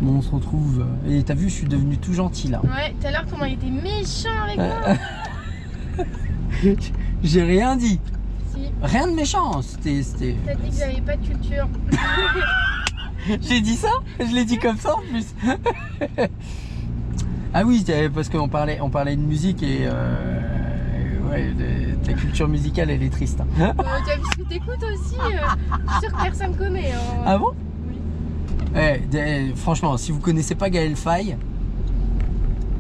Bon, on se retrouve. Et t'as vu, je suis devenu tout gentil là. Ouais, tout à l'heure, comment il était méchant avec moi. J'ai rien dit. Si, Rien de méchant. C'était. t'as dit que j'avais pas de culture. J'ai dit ça? Je l'ai dit comme ça en plus. Ah oui, parce qu'on parlait de musique et ouais, ta culture musicale elle est triste. Hein. T'as vu ce que t'écoutes aussi je suis sûre que personne connaît. Hein. Ah bon? Oui. Franchement, si vous connaissez pas Gaël Faye,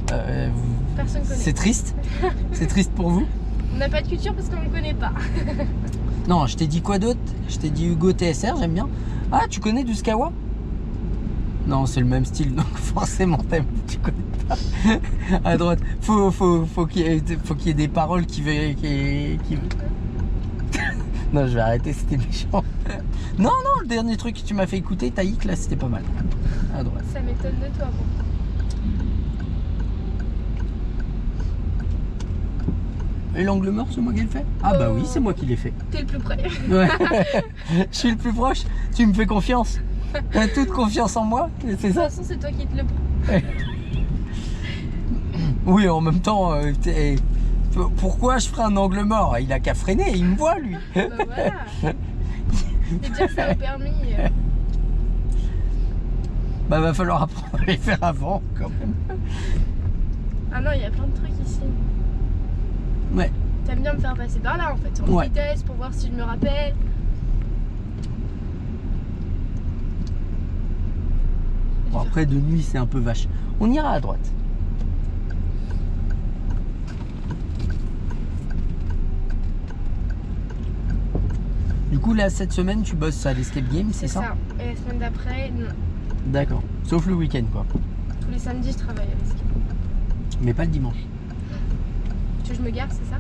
Personne connaît. c'est triste. C'est triste pour vous? On n'a pas de culture parce qu'on ne connaît pas. Non, je t'ai dit quoi d'autre? Je t'ai dit Hugo TSR, j'aime bien. Ah, tu connais du Skawa? Non, c'est le même style, donc forcément tu connais pas. À droite, faut qu'il y ait des paroles qui... Non, je vais arrêter, c'était méchant. Non, le dernier truc que tu m'as fait écouter, Taïk, là, c'était pas mal. À droite. Ça m'étonne de toi, bon. Et l'angle mort, c'est moi qui l'ai fait? Ah bah oui, c'est moi qui l'ai fait. T'es le plus près. Ouais. Je suis le plus proche, tu me fais confiance. T'as toute confiance en moi, c'est De toute ça? façon, c'est toi qui te le prends. Oui, en même temps, pourquoi je ferais un angle mort? Il a qu'à freiner, il me voit lui. Bah voilà. C'est déjà ça au permis. Bah va falloir apprendre à les faire avant quand même. Ah non, il y a plein de trucs ici. Ouais. T'aimes bien me faire passer par là en fait, en Ouais. vitesse pour voir si je me rappelle. Bon, après de nuit c'est un peu vache. On ira à droite. Du coup là cette semaine tu bosses à l'Escape Game, c'est ça? Et la semaine d'après, non. D'accord. Sauf le week-end quoi. Tous les samedis, je travaille avec ski. Mais pas le dimanche. Tu veux que je me gare, c'est ça?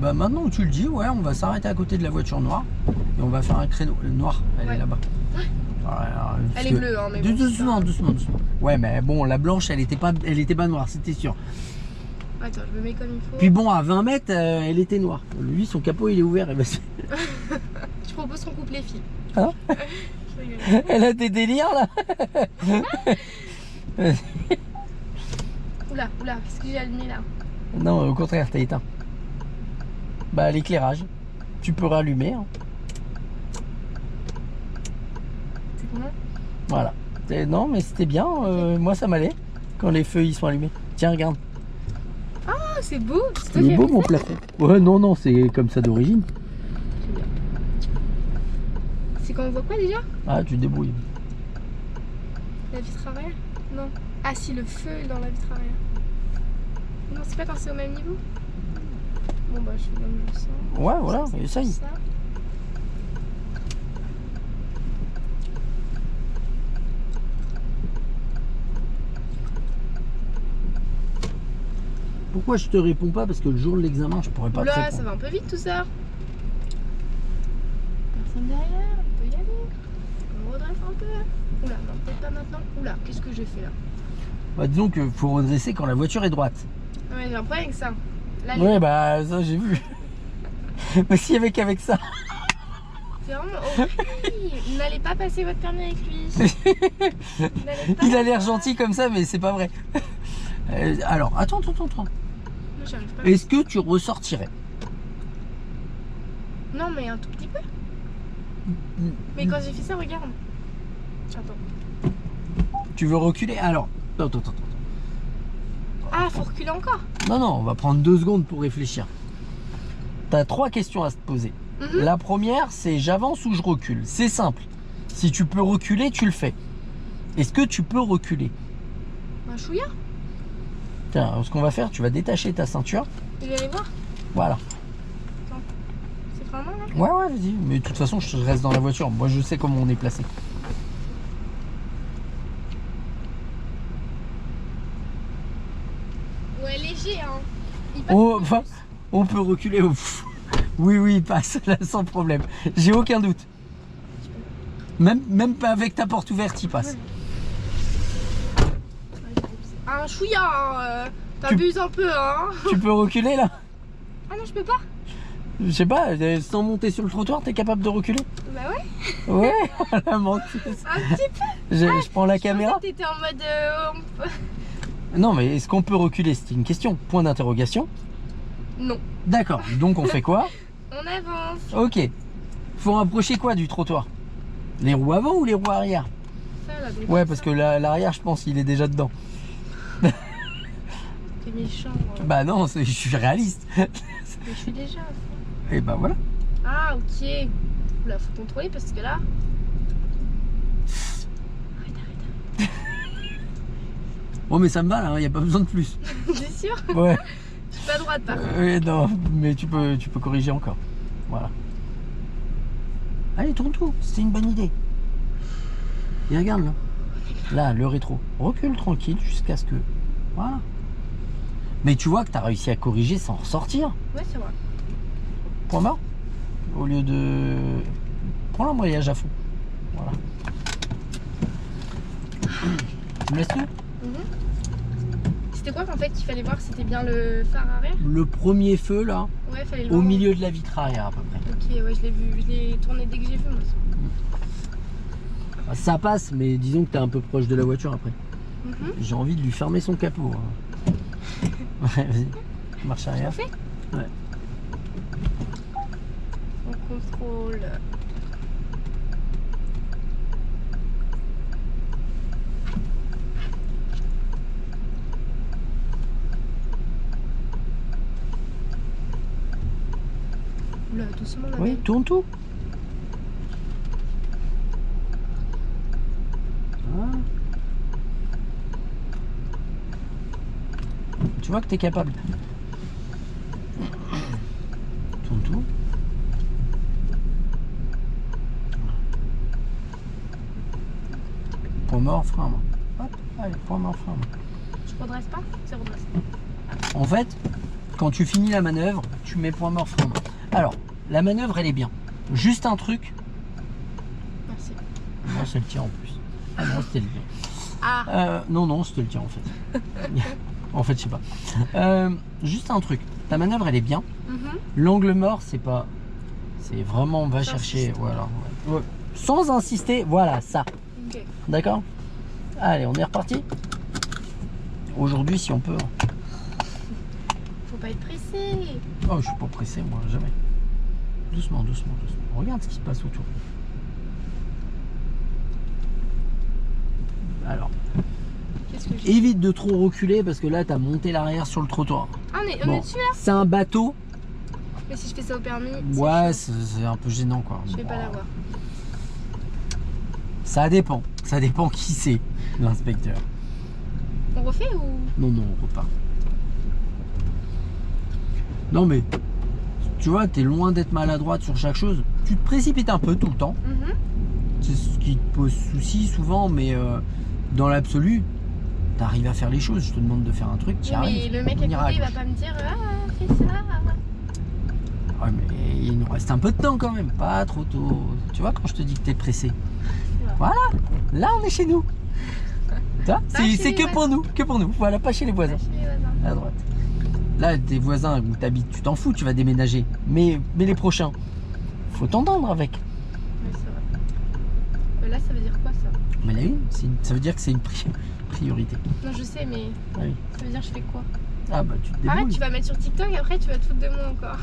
Bah maintenant que tu le dis, ouais, on va s'arrêter à côté de la voiture noire et on va faire un créneau. Le noir, elle Ouais. est là-bas. Ouais. Alors, Elle est bleue, hein, mais bon, doucement, doucement. Ouais, mais bon, la blanche, elle était pas noire, c'était sûr. Attends, je me mets comme il faut. Puis bon, à 20 mètres, elle était noire. Lui, son capot, il est ouvert. Je propose qu'on coupe les fils. Hein? Je rigole. Elle a des délires là. Oula, qu'est-ce que j'ai allumé là? Non, au contraire, t'as éteint. Bah, l'éclairage. Tu peux rallumer. Hein. C'est comment? Voilà. Non, mais c'était bien. Moi, ça m'allait quand les feux ils sont allumés. Tiens, regarde. Ah, c'est beau! C'est toi Il qui est as beau fait mon ça? plafond. Ouais, non, c'est comme ça d'origine. C'est quand on voit quoi déjà? Ah, tu te débrouilles. La vitre arrière? Non. Ah si, le feu est dans la vitre arrière. Non, c'est pas quand c'est au même niveau? Bon bah je fais comme je le sens. Ouais, voilà, essaye. Ça. Pourquoi je te réponds pas? Parce que le jour de l'examen, je pourrais pas te Oula, répondre. ça va un peu vite tout ça. Personne derrière, on peut y aller. On redresse un peu. Oula, non, peut-être pas maintenant. Oula, qu'est-ce que j'ai fait là? Bah, disons qu'il faut redresser quand la voiture est droite. Ouais, j'ai un problème avec ça. Là, Ouais, bah ça j'ai vu. Mais s'il y avait qu'avec ça. c'est vraiment horrible. N'allez pas passer votre permis avec lui. N'allez pas Il a le l'air faire. gentil comme ça, mais c'est pas vrai. Alors, attends. Moi, j'arrive pas. Est-ce que tu ressortirais? Non, mais un tout petit peu. Mais quand j'ai fait ça, regarde. Attends. Tu veux reculer? Alors, attends. Ah, faut reculer encore. Non, on va prendre 2 secondes pour réfléchir. T'as 3 questions à se poser. Mhm. La première, c'est j'avance ou je recule. C'est simple. Si tu peux reculer, tu le fais. Est-ce que tu peux reculer? Un chouïa. Tiens, ce qu'on va faire, tu vas détacher ta ceinture. Tu veux aller voir? Voilà. C'est vraiment là? Ouais, vas-y. Mais de toute façon, je reste dans la voiture. Moi, je sais comment on est placé. Ouais, léger, hein. Il passe Oh, un peu enfin, plus. on peut reculer. Pff. Oui, il passe là sans problème. J'ai aucun doute. Même pas avec ta porte ouverte, il passe. Un chouïa, hein. T'abuses un peu, hein. Tu peux reculer là? Ah non, je peux pas. Je sais pas, sans monter sur le trottoir, t'es capable de reculer? Bah ouais, Ouais, la menteuse. un petit peu. Je prends la Je pensais caméra. que t'étais en mode. Non, mais est-ce qu'on peut reculer? C'était une question. Point d'interrogation. Non. D'accord, donc on fait quoi? On avance. Ok. Faut rapprocher quoi du trottoir? Les roues avant ou les roues arrière? Ça là, donc Ouais, parce que l'arrière, je pense, il est déjà dedans. t'es méchant. Bah non, je suis réaliste. Mais je suis déjà. Et bah voilà. Ah, ok. Là, faut contrôler parce que là. Arrête. Bon, mais ça me va là, y a pas besoin de plus. T'es sûr? Ouais. Je suis pas droite par contre. Non, mais tu peux corriger encore. Voilà. Allez, tourne tout. C'était une bonne idée. Et regarde là. Là, le rétro. Recule tranquille jusqu'à ce que. Voilà. Mais tu vois que tu as réussi à corriger sans ressortir. Ouais, c'est vrai. Point mort. Au lieu de. Prends l'embrayage à fond. Voilà. Tu me laisses tout? C'était quoi qu'en fait qu'il fallait voir? C'était bien le phare arrière? Le premier feu là, Ouais, fallait le au voir. milieu de la vitre arrière à peu près. Ok, ouais, je l'ai vu. Je l'ai tourné dès que j'ai vu moi. Ça passe, mais disons que tu es un peu proche de la voiture après. Mhm. J'ai envie de lui fermer son capot. Ouais, vas-y. Marche arrière. On fait? Ouais. On contrôle. Là, doucement la Oui, belle. tourne tout. Voilà. Tu vois que tu es capable. Tourne tout. Point mort, frein. Hop, allez, point mort, frein. Je redresse pas? C'est redresse. En fait, quand tu finis la manœuvre, tu mets point mort, frein. Alors, la manœuvre, elle est bien. Juste un truc. Merci. Non, c'est le tien en plus. Ah non, c'était le tien. Ah, Non, c'était le tien en fait. En fait, je sais pas. Juste un truc. Ta manœuvre, elle est bien. L'angle mort, c'est pas. C'est vraiment, on va chercher. Voilà. Ouais. Sans insister, voilà, ça. ok. D'accord? Allez, on est reparti. Aujourd'hui, si on peut. Faut pas être pressé. Oh, je suis pas pressé, moi, jamais. Doucement, doucement, doucement. Regarde ce qui se passe autour. Alors, Qu'est-ce que j'ai? évite de trop reculer parce que là, t'as monté l'arrière sur le trottoir. Ah, on est Bon, dessus là? c'est un bateau. Mais si je fais ça au permis, Ouais, c'est chaud. c'est un peu gênant, quoi. Je vais pas l'avoir. Ça dépend. Ça dépend qui c'est, l'inspecteur. On refait ou? Non, on repart. Non, mais tu vois, t'es loin d'être maladroite sur chaque chose. Tu te précipites un peu tout le temps. C'est ce qui te pose souci souvent, mais dans l'absolu, t'arrives à faire les choses. Je te demande de faire un truc, tu Oui, arrives. mais le mec On à ira côté, il à va gauche. pas me dire ah, fais ça. Ouais, mais il nous reste un peu de temps quand même, pas trop tôt. Tu vois, quand je te dis que t'es pressé. Voilà, là on est chez nous. Ça, chez c'est les que pour nous, que pour nous. Voilà, pas chez les voisins. Pas chez les voisins. À droite. Là, tes voisins où t'habites, tu t'en fous, tu vas déménager. Mais les prochains, faut t'entendre avec. Ouais, c'est vrai. Mais là, ça veut dire quoi ça? Mais la une, ça veut dire que c'est une priorité. Non, je sais, mais Ah oui. ça veut dire je fais quoi? Ah bah tu te débrouilles. Arrête, tu vas mettre sur TikTok et après tu vas te foutre de moi encore.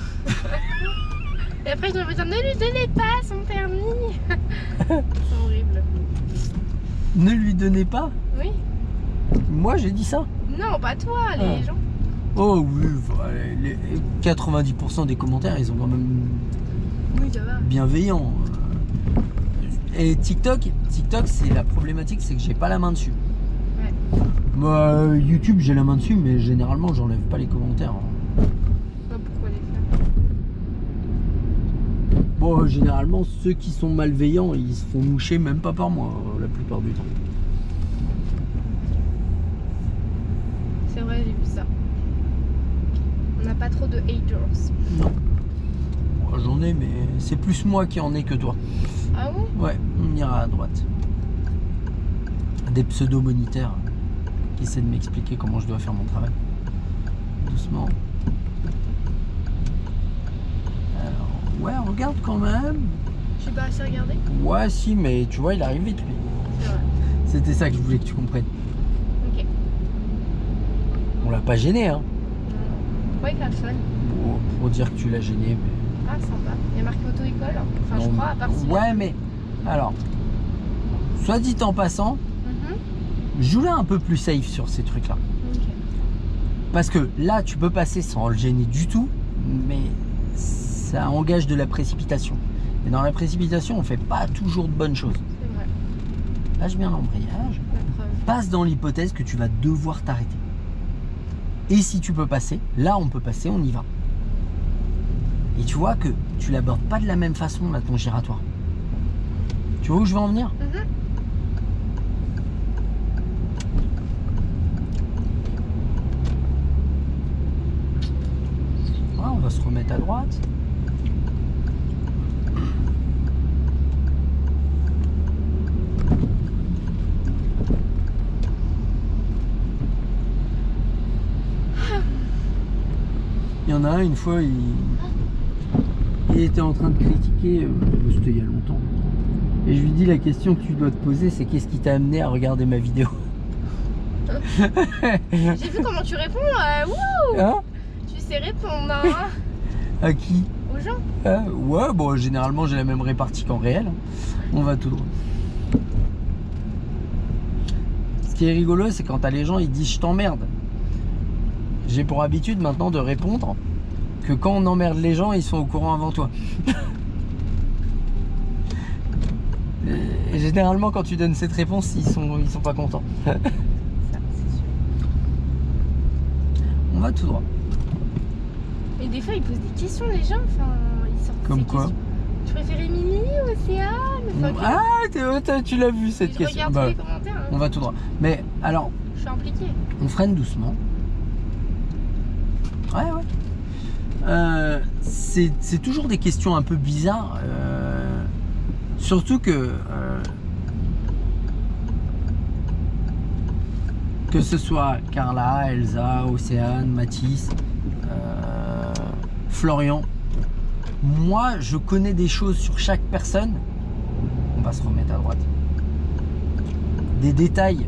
Et après, je dois me dire ne lui donnez pas son permis. C'est horrible. Ne lui donnez pas. Oui? Moi j'ai dit ça. Non, pas toi, les Ah. gens. Oh oui, voilà, 90% des commentaires, ils sont quand même Oui, ça va. bienveillants. Et TikTok, c'est la problématique, c'est que j'ai pas la main dessus. Ouais. Moi, YouTube, j'ai la main dessus, mais généralement, j'enlève pas les commentaires. Pas pourquoi les faire. Bon, généralement, ceux qui sont malveillants, ils se font moucher même pas par moi, la plupart du temps. C'est vrai, j'ai vu ça. On n'a pas trop de haters. Non. Moi, j'en ai, mais c'est plus moi qui en ai que toi. Ah ouais? Ouais, on ira à droite. Des pseudo-moniteurs qui essaient de m'expliquer comment je dois faire mon travail. Doucement. Voilà. Ouais, regarde quand même. J'ai pas assez regardé. Ouais, si, mais tu vois, il arrive vite, lui. C'est vrai. C'était ça que je voulais que tu comprennes. Ok. On l'a pas gêné, hein. Ouais, klaxon. Pour dire que tu l'as gêné. Mais... Ah, sympa. Il y a marqué auto-école. Enfin, je Non, crois, à part si. ouais, mais... Alors, soit dit en passant, joue-la un peu plus safe sur ces trucs-là. Ok. Parce que là, tu peux passer sans le gêner du tout, mais ça engage de la précipitation. Et dans la précipitation, on fait pas toujours de bonnes choses. C'est vrai. Lâche bien l'embrayage. La preuve. Passe dans l'hypothèse que tu vas devoir t'arrêter. Et si tu peux passer, là on peut passer, on y va. Et tu vois que tu l'abordes pas de la même façon là ton giratoire. Tu vois où je veux en venir? Ah, on va se remettre à droite. Il y en a un, une fois, il était en train de critiquer, c'était il y a longtemps. Et je lui dis la question que tu dois te poser, c'est qu'est-ce qui t'a amené à regarder ma vidéo? J'ai vu comment tu réponds. Wouh, Hein? tu sais répondre, hein. À qui? Aux gens. Ouais, bon, généralement j'ai la même répartie qu'en réel. On va tout droit. Ce qui est rigolo, c'est quand t'as les gens, ils disent je t'emmerde. J'ai pour habitude maintenant de répondre que quand on emmerde les gens, ils sont au courant avant toi. Et généralement, quand tu donnes cette réponse, ils sont pas contents. Ça, c'est sûr. On va tout droit. Et des fois, ils posent des questions, les gens. Enfin, ils sortent Comme ces quoi? questions. Tu préfères Émilie ou Océane? Enfin, Ah, tu l'as vu cette je question. regarde tous les commentaires. Hein. On va tout droit. Mais alors, Je suis impliquée. on freine doucement. Ouais. C'est toujours des questions un peu bizarres. Surtout que ce soit Carla, Elsa, Océane, Mathis, Florian. Moi, je connais des choses sur chaque personne. On va se remettre à droite. Des détails,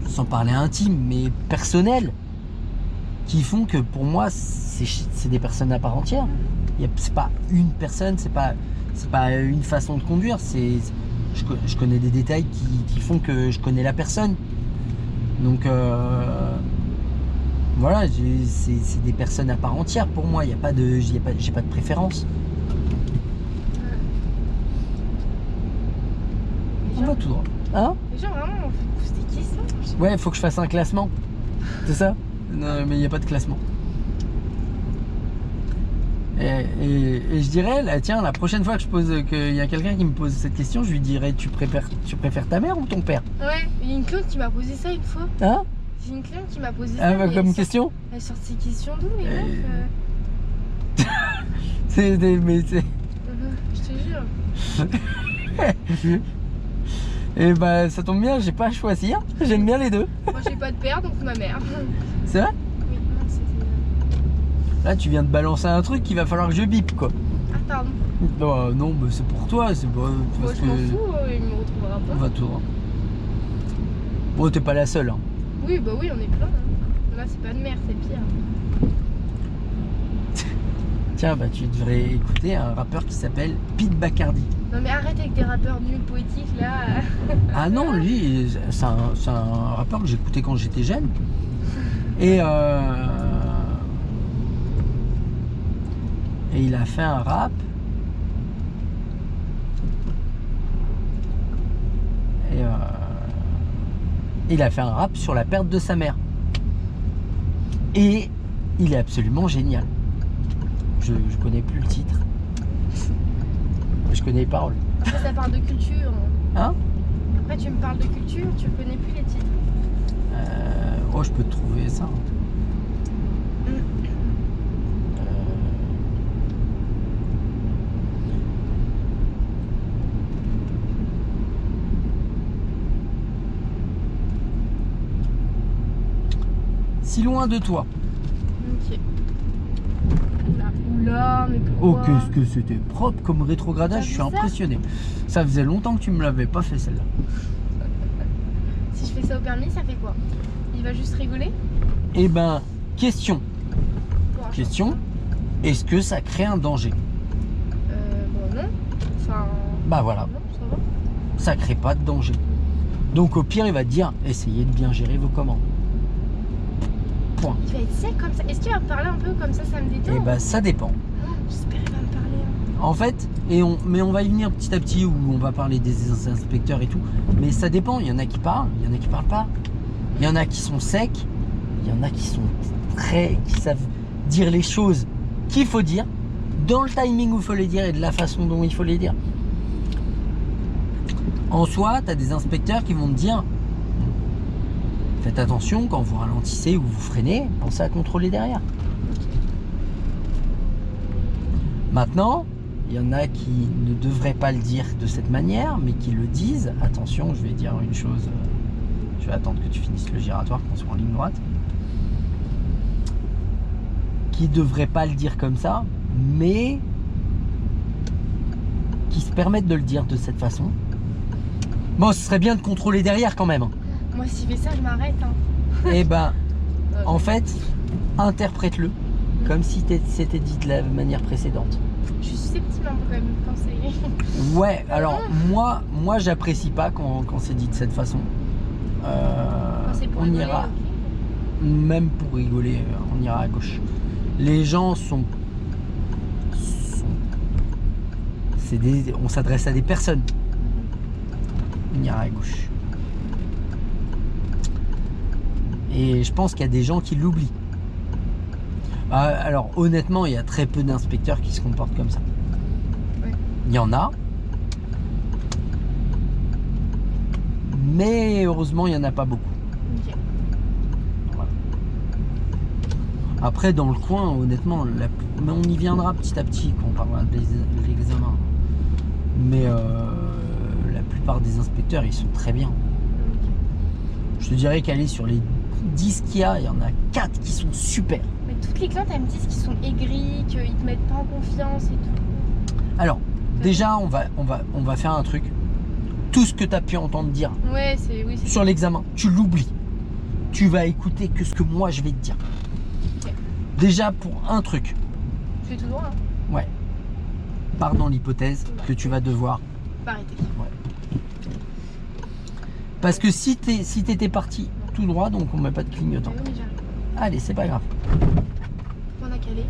sans parler intime, mais personnels, qui font que pour moi, c'est des personnes à part entière. C'est pas une personne, c'est pas une façon de conduire. Je connais des détails qui font que je connais la personne. Donc voilà, c'est des personnes à part entière pour moi. J'ai pas de préférence. On va tout droit. Hein? Les gens vraiment on posent des questions. Ouais, faut que je fasse un classement. C'est ça? Non, mais il n'y a pas de classement. Et je dirais, là, tiens, la prochaine fois qu'il y a quelqu'un qui me pose cette question, je lui dirais, tu préfères ta mère ou ton père? Ouais, il y a une cliente qui m'a posé ça une fois. Hein? J'ai une cliente qui m'a posé ça. Ah, bah, mais comme question? Elle sort ces questions d'où, les meufs Je te jure. Et bah ça tombe bien, j'ai pas à choisir. J'aime bien les deux. Moi j'ai pas de père, donc ma mère. C'est vrai? Oui, non, c'était. Là tu viens de balancer un truc qu'il va falloir que je bip quoi. Ah, pardon. Non, mais c'est pour toi, c'est pas. Moi Parce je m'en que... fous, il me retrouvera pas. On va tout droit. Bon, t'es pas la seule. Hein. Oui, bah oui, on est plein. Hein. Là c'est pas de mère, c'est pire. Tiens, bah tu devrais écouter un rappeur qui s'appelle Pete Bacardi. Non mais arrête avec tes rappeurs nuls poétiques là. Ah non, lui, c'est un rappeur que j'écoutais quand j'étais jeune. Et il a fait un rap. Et il a fait un rap sur la perte de sa mère. Et il est absolument génial. Je connais plus le titre. Je connais les paroles. Après ça parle de culture. Hein? Après tu me parles de culture, tu connais plus les titres. Oh, je peux te trouver ça. Si loin de toi. Ok. Là. là, mais Oh, pourquoi? qu'est-ce que c'était propre comme rétrogradage, T'as je suis vu ça impressionné. Ça faisait longtemps que tu me l'avais pas fait celle-là. Si je fais ça au permis, ça fait quoi? Il va juste rigoler? Eh ben, question. Pour un Question, est-ce que ça crée un danger? Bon, non. Enfin. Bah voilà, Non, ça va. ça crée pas de danger. Donc au pire, il va te dire, essayez de bien gérer vos commandes. Point. Il va être sec comme ça. Est-ce qu'il va me parler un peu comme ça me détend? Et bah ça dépend. Oh, j'espère qu'il va me parler. Hein. En fait, mais on va y venir petit à petit où on va parler des inspecteurs et tout. Mais ça dépend, il y en a qui parlent, il y en a qui parlent pas. Il y en a qui sont secs, il y en a qui sont qui savent dire les choses qu'il faut dire, dans le timing où il faut les dire et de la façon dont il faut les dire. En soi, tu as des inspecteurs qui vont te dire, faites attention quand vous ralentissez ou vous freinez, pensez à contrôler derrière. Maintenant, il y en a qui ne devraient pas le dire de cette manière, mais qui le disent. Attention, je vais dire une chose, je vais attendre que tu finisses le giratoire, qu'on soit en ligne droite. Qui ne devraient pas le dire comme ça, mais qui se permettent de le dire de cette façon. Bon, ce serait bien de contrôler derrière quand même. Moi, s'il fait ça, je m'arrête. Hein. Eh ben, en fait, interprète-le comme si c'était dit de la manière précédente. Je suis susceptible un peu quand même quand c'est. Ouais, alors moi j'apprécie pas quand c'est dit de cette façon. Quand c'est pour On rigoler, ira, ok. même pour rigoler, on ira à gauche. Les gens on s'adresse à des personnes. On ira à gauche. Et je pense qu'il y a des gens qui l'oublient. Alors honnêtement, il y a très peu d'inspecteurs qui se comportent comme ça. Ouais. Il y en a. Mais heureusement, il n'y en a pas beaucoup. Ok. Voilà. Après, dans le coin, honnêtement, mais on y viendra petit à petit quand on parlera de l'examen. Mais la plupart des inspecteurs, ils sont très bien. Ok. Je te dirais qu'aller sur les 10 qu'il y a, il y en a 4 qui sont super. Mais toutes les clientes, elles me disent qu'ils sont aigris, qu'ils te mettent pas en confiance et tout. Alors, déjà, on va faire un truc. Tout ce que tu as pu entendre dire Ouais, oui, c'est sur l'examen, tu l'oublies. Tu vas écouter que ce que moi je vais te dire. Ok. Déjà, pour un truc, Je fais tout droit, hein. ouais, pars dans l'hypothèse que tu vas devoir. Faut arrêter. Parce que si t'étais parti tout droit, donc on met pas de clignotant. Oui, mais j'arrive. Allez, c'est pas grave. On a calé.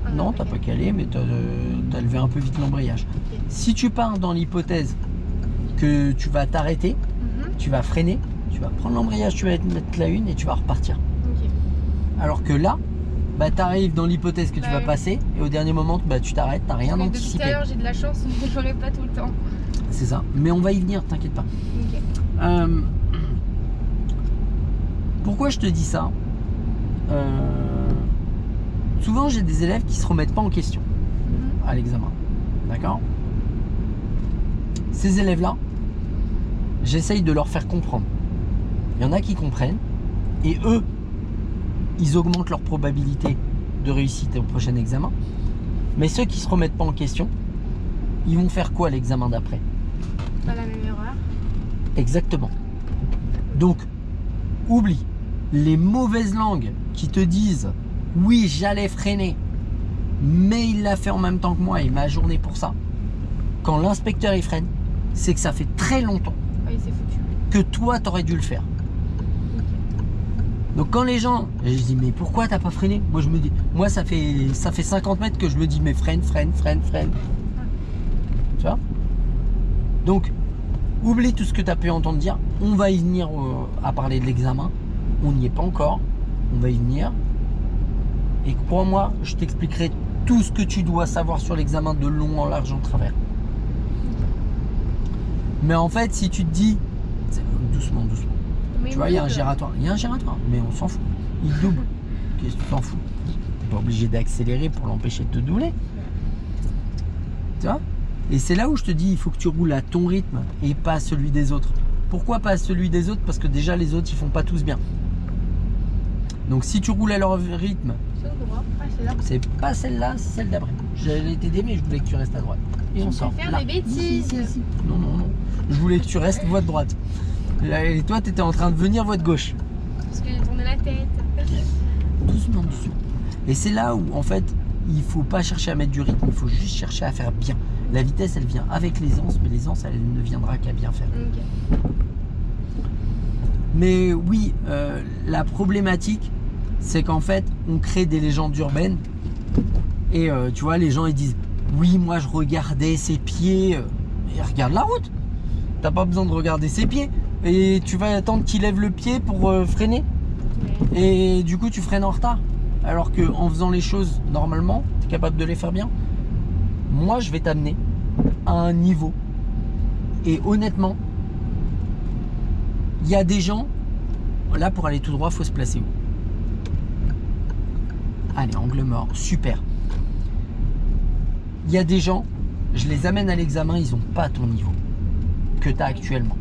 Ah, Non, t'as pas calé, mais t'as levé un peu vite l'embrayage. Ok. Si tu pars dans l'hypothèse que tu vas t'arrêter, tu vas freiner, tu vas prendre l'embrayage, tu vas mettre la une et tu vas repartir. Ok. Alors que là, bah, tu arrives dans l'hypothèse que tu Bah vas oui. passer et au dernier moment, bah, tu t'arrêtes, t'as rien Mais depuis tout à anticipé. l'heure, j'ai de la chance, mais je l'aurai pas tout le temps. C'est ça. Mais on va y venir, t'inquiète pas. Ok. Pourquoi je te dis ça? Souvent, j'ai des élèves qui se remettent pas en question à l'examen. D'accord? Ces élèves-là, j'essaye de leur faire comprendre. Il y en a qui comprennent et eux, ils augmentent leur probabilité de réussite au prochain examen. Mais ceux qui se remettent pas en question, ils vont faire quoi l'examen d'après? Pas la même erreur. Exactement. Donc, oublie les mauvaises langues qui te disent oui, j'allais freiner, mais il l'a fait en même temps que moi et il m'a ajourné pour ça. Quand l'inspecteur il freine, c'est que ça fait très longtemps Oui, c'est foutu. que toi t'aurais dû le faire. Donc quand les gens, je dis mais pourquoi t'as pas freiné? Moi je me dis, moi ça fait 50 mètres que je me dis mais freine. Tu vois? Donc oublie tout ce que tu as pu entendre dire. On va y venir à parler de l'examen. On n'y est pas encore. On va y venir. Et crois-moi, je t'expliquerai tout ce que tu dois savoir sur l'examen de long en large en travers. Mais en fait, si tu te dis, doucement, Mais tu vois, il y a un double. giratoire. Il y a un giratoire, mais on s'en fout. Il double. Qu'est-ce que tu t'en fous? T'es pas obligé d'accélérer pour l'empêcher de te doubler. Tu vois? Et c'est là où je te dis, il faut que tu roules à ton rythme et pas à celui des autres. Pourquoi pas à celui des autres? Parce que déjà les autres, ils font pas tous bien. Donc si tu roules à leur rythme Tout droit. Ah, c'est là. C'est pas celle-là, c'est celle d'après. J'allais t'aider, mais je voulais que tu restes à droite. Et on sort. faire Là. des bêtises. Si. Non. Je voulais que tu restes voie de droite. Et toi, t'étais en train de venir voie de gauche. Parce que j'ai tourné la tête. Doucement. Et c'est là où, en fait, il faut pas chercher à mettre du rythme, il faut juste chercher à faire bien. La vitesse, elle vient avec l'aisance, mais l'aisance, elle ne viendra qu'à bien faire. Ok. Mais oui, la problématique, c'est qu'en fait, on crée des légendes urbaines. Et tu vois, les gens, ils disent « Oui, moi, je regardais ses pieds. » Et regarde la route. T'as pas besoin de regarder ses pieds. Et tu vas attendre qu'il lève le pied pour freiner. Ouais. Et du coup, tu freines en retard. Alors qu'en faisant les choses normalement, tu es capable de les faire bien. Moi, je vais t'amener à un niveau. Et honnêtement, il y a des gens, là pour aller tout droit, il faut se placer où? Allez, angle mort, super. Il y a des gens, je les amène à l'examen, ils n'ont pas ton niveau que tu as actuellement.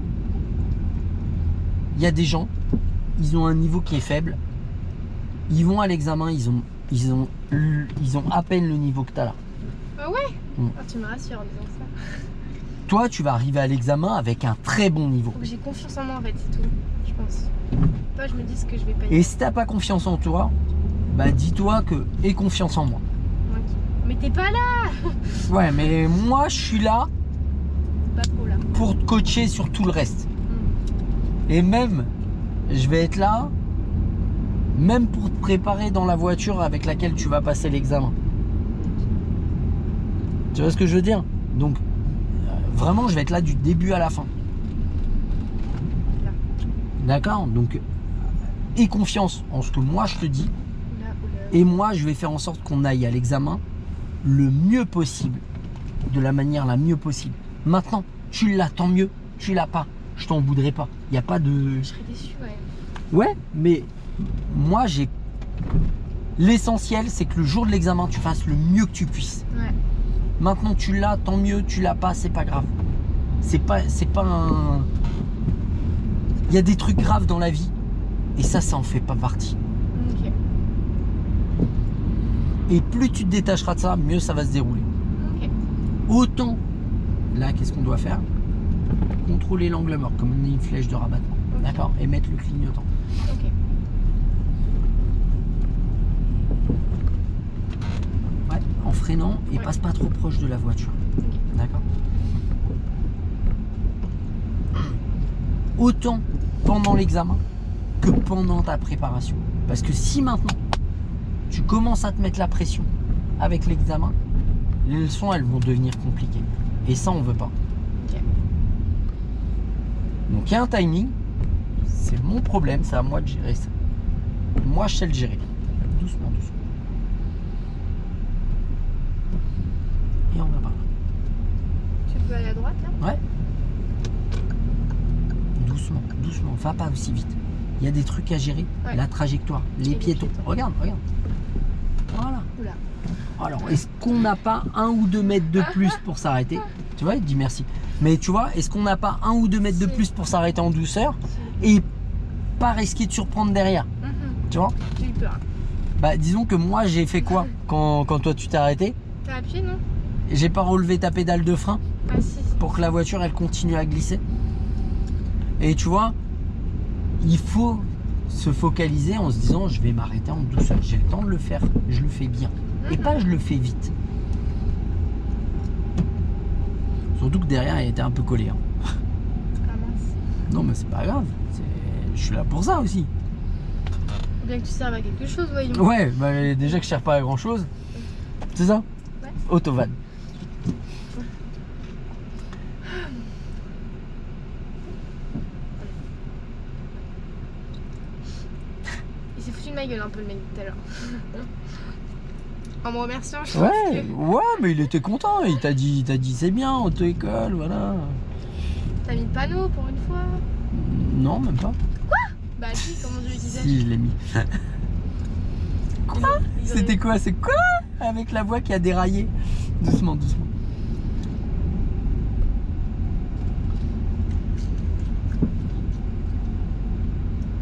Il y a des gens, ils ont un niveau qui est faible. Ils vont à l'examen, ils ont à peine le niveau que tu as là. Ah ouais. Ah, tu me rassures en disant ça. Toi, tu vas arriver à l'examen avec un très bon niveau. Faut que j'ai confiance en moi en fait, c'est tout, je pense. Toi, je me dis ce que je vais pas Et si t'as pas confiance en toi, bah dis-toi que aie confiance en moi. Ok. Mais t'es pas là. Ouais, mais moi, je suis là Pas trop là. pour te coacher sur tout le reste. Et même, je vais être là, même pour te préparer dans la voiture avec laquelle tu vas passer l'examen. Tu vois ce que je veux dire? Donc, vraiment, je vais être là du début à la fin. D'accord? Donc, aie confiance en ce que moi je te dis. Oula. Et moi, je vais faire en sorte qu'on aille à l'examen le mieux possible, de la manière la mieux possible. Maintenant, tu l'as, tant mieux. Tu l'as pas, je t'en voudrais pas. Il n'y a pas de... Je serais déçue, ouais. Ouais, mais moi, j'ai... L'essentiel, c'est que le jour de l'examen, tu fasses le mieux que tu puisses. Ouais. Maintenant, tu l'as, tant mieux. Tu l'as pas, c'est pas grave. C'est pas un... Il y a des trucs graves dans la vie. Et ça en fait pas partie. Ok. Et plus tu te détacheras de ça, mieux ça va se dérouler. Ok. Autant, là, qu'est-ce qu'on doit faire? Contrôler l'angle mort, comme une flèche de rabattement. Ok. D'accord? Et mettre le clignotant. Ok. Ouais, en freinant et Ouais. passe pas trop proche de la voiture. Ok. D'accord? Autant pendant l'examen que pendant ta préparation. Parce que si maintenant tu commences à te mettre la pression avec l'examen, les leçons elles vont devenir compliquées. Et ça on veut pas. Ok. Donc il y a un timing, c'est mon problème, c'est à moi de gérer ça. Moi je sais le gérer. Doucement. Et on va par là. Tu peux aller à droite là? Ouais. Doucement. Va pas aussi vite. Il y a des trucs à gérer. Ouais. La trajectoire, les les piétons. piétons. Regarde. Voilà. Oula. Alors, est-ce qu'on n'a pas 1 ou 2 mètres de plus pour s'arrêter? Tu vois, il dit merci. Mais tu vois, est-ce qu'on n'a pas 1 ou 2 mètres de Si. plus pour s'arrêter en douceur Si. et pas risquer de surprendre derrière? Tu vois? J'ai eu peur. Bah, disons que moi, j'ai fait quoi quand toi tu t'es arrêté? T'as appuyé, non? J'ai pas relevé ta pédale de frein Ah si. pour que la voiture elle continue à glisser. Et tu vois, il faut se focaliser en se disant je vais m'arrêter en douceur, j'ai le temps de le faire, je le fais bien et pas je le fais vite. Surtout que derrière il était un peu collé hein. Ah mince. Non mais c'est pas grave, je suis là pour ça aussi. Faut bien que tu serves à quelque chose, voyons. Ouais, bah, déjà que je sers pas à grand chose, c'est ça. Ouais. Autovan. Il s'est foutu de ma gueule un peu le mec tout à l'heure. En me remerciant, je pense Ouais, mais il était content, il t'a dit c'est bien, auto-école, voilà. que t'as mis le panneau pour une fois. Non, même pas. Bah si, comment je lui disais. Si, je l'ai mis. Quoi? C'était quoi? C'est quoi? Avec la voix qui a déraillé. Doucement.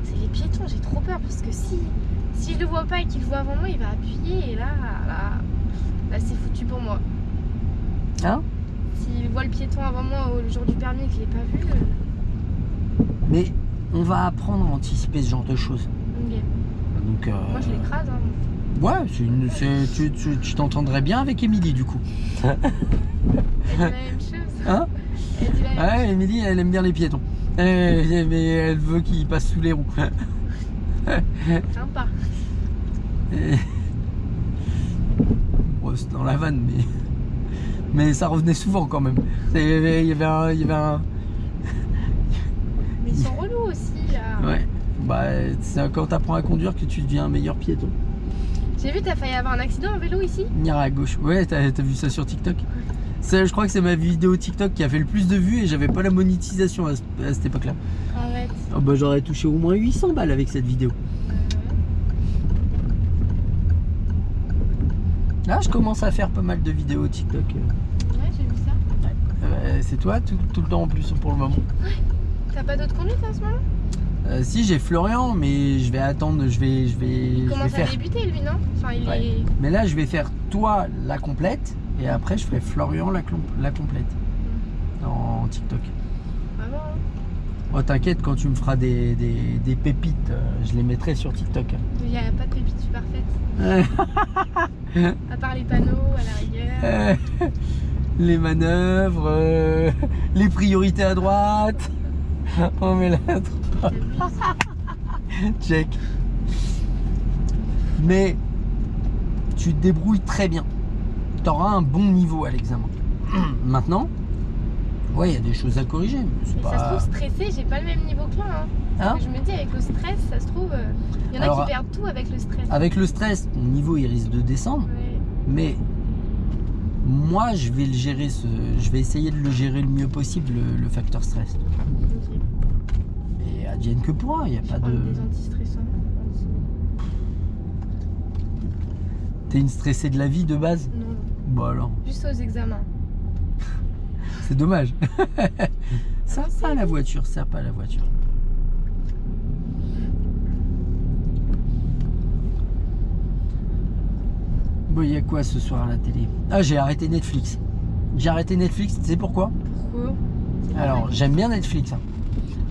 C'est les piétons, j'ai trop peur parce que si je le vois pas et qu'il le voit avant moi, il va appuyer et là c'est foutu pour moi. Hein? S'il voit le piéton avant moi le jour du permis et que je l'ai pas vu. Mais on va apprendre à anticiper ce genre de choses. Ok. Donc, Moi je l'écrase. Hein. ouais, tu t'entendrais bien avec Émilie du coup. Elle dit la même chose. Hein? Elle dit la même Ouais, Émilie, elle aime bien les piétons. Mais elle veut qu'ils passent sous les roues. chose. Sympa. Et- Bon, c'est dans la vanne, mais ça revenait souvent quand même. Il y avait un... Mais ils sont relous aussi là. Ouais. Bah, c'est quand t'apprends à conduire que tu deviens un meilleur piéton. J'ai vu, t'as failli avoir un accident en vélo ici. Venir à gauche. Ouais, t'as vu ça sur TikTok? Je crois que c'est ma vidéo TikTok qui a fait le plus de vues et j'avais pas la monétisation à cette époque-là. Arrête. Oh bah, j'aurais touché au moins 800 balles avec cette vidéo. Là, je commence à faire pas mal de vidéos TikTok. Ouais, j'ai vu ça. C'est toi tout le temps en plus pour le moment. T'as pas d'autres conduites en ce moment? Si, j'ai Florian, mais je vais attendre, je vais Il commence faire. à débuter lui, non? Enfin, il Ouais. est. Mais là, je vais faire toi la complète et après, je ferai Florian la complète en TikTok. Vraiment. Hein. Oh, t'inquiète, quand tu me feras des pépites, je les mettrai sur TikTok. Il n'y a pas de pépite super faite. Euh, À part les panneaux, à la rigueur. les manœuvres, les priorités à droite. On met la T'abuses. check. Mais tu te débrouilles très bien. Tu auras un bon niveau à l'examen. Maintenant, ouais, il y a des choses à corriger. Mais c'est Mais pas... ça se trouve, stressé, j'ai pas le même niveau que là. Hein. Hein? Je me dis, avec le stress, ça se trouve, il y en a Alors, qui perdent tout avec le stress. Avec le stress, ton niveau il risque de descendre. Ouais. Mais moi, je vais le gérer. Je vais essayer de le gérer le mieux possible, le facteur stress. Ok. Et advienne que pourra. Il n'y a pas Prendre de. des antistressants. T'es une stressée de la vie de base? Non, Bah alors, juste aux examens. c'est dommage. Ça c'est pas la voiture, ça pas la voiture. Bon, il y a quoi ce soir à la télé? Ah, j'ai arrêté Netflix. J'ai arrêté Netflix, tu sais pourquoi? Pourquoi? Alors, j'aime bien Netflix, hein.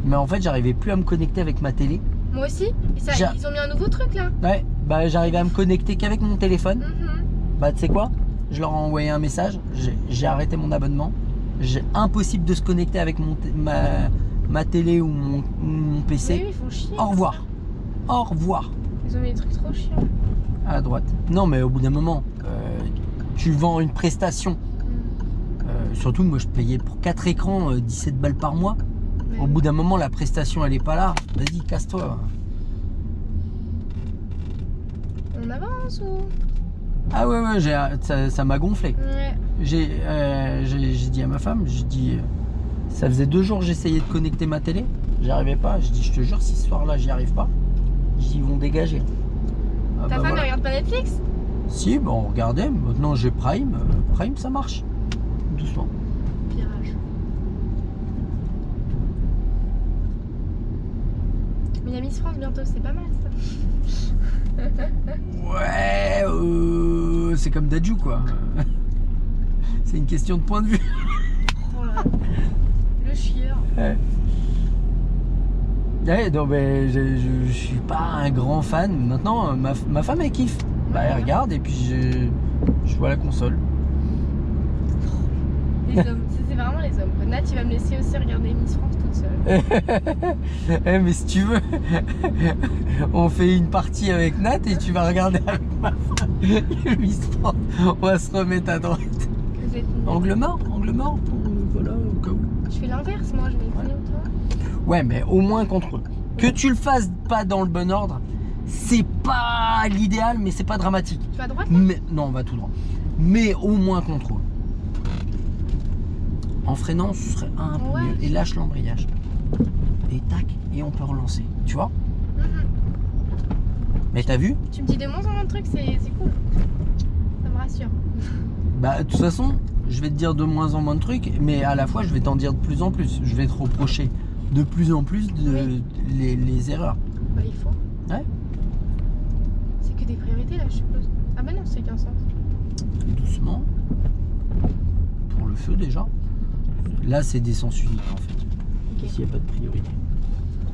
Mais en fait, j'arrivais plus à me connecter avec ma télé. Moi aussi. Et ça, J'a- ils ont mis un nouveau truc là. Ouais, bah j'arrivais à me connecter qu'avec mon téléphone. Mhm. Bah, tu sais quoi? Je leur ai envoyé un message, j'ai arrêté mon abonnement. Impossible de se connecter avec ma télé ou mon PC. Oui, ils font chier. Au revoir. Au revoir. Ils ont mis des trucs trop chiants. À droite. Non, mais au bout d'un moment, tu vends une prestation. Surtout, moi, je payais pour 4 écrans 17 balles par mois. Mais Au oui. bout d'un moment, la prestation, elle est pas là. Vas-y, casse-toi. On avance ou? Ah ouais, ça m'a gonflé. Ouais. J'ai dit à ma femme, j'ai dit, ça faisait 2 jours que j'essayais de connecter ma télé. J'y arrivais pas. Je dis, je te jure, si ce soir-là, j'y arrive pas, ils vont dégager. Ah, Ta bah femme voilà. ne regarde pas Netflix? Si, bah on regardait. Maintenant, j'ai Prime. Prime, ça marche. Doucement. Pirage. Mais il y a Miss France bientôt, c'est pas mal ça. Ouais, c'est comme Dadju, quoi. C'est une question de point de vue. Oh là là. Le chieur. Ouais. Ouais, non, mais je suis pas un grand fan. Maintenant, ma femme, elle kiffe. Bah, elle regarde et puis je vois la console. Les hommes, c'est vraiment les hommes. quoi. Nat, il va me laisser aussi regarder Miss France toute seule. Eh, mais si tu veux, on fait une partie avec Nat et tu vas regarder avec ma femme. Miss France. On va se remettre à droite. Vous êtes nuls. Angle mort, pour, voilà, au cas où. Je fais l'inverse, moi, je vais écouter toi. Ouais, mais au moins contre eux. Que tu le fasses pas dans le bon ordre, c'est pas l'idéal, mais c'est pas dramatique. Tu vas à droite là? Mais, non, on va tout droit. Mais au moins contre eux. En freinant, ce serait un peu Ouais. mieux. Et lâche l'embrayage. Et tac, et on peut relancer. Tu vois? Mhm. Mais t'as vu? Tu me dis de moins en moins de trucs, c'est cool. Ça me rassure. Bah, de toute façon, je vais te dire de moins en moins de trucs, mais à la fois, je vais t'en dire de plus en plus. Je vais te reprocher de plus en plus Oui. les erreurs. Bah, il faut. Ouais. C'est que des priorités là, je suppose. Ah bah non, c'est qu'un sens. Doucement. Pour le feu déjà. Là, c'est des sens uniques en fait. Ok. Ici, il n'y a pas de priorité.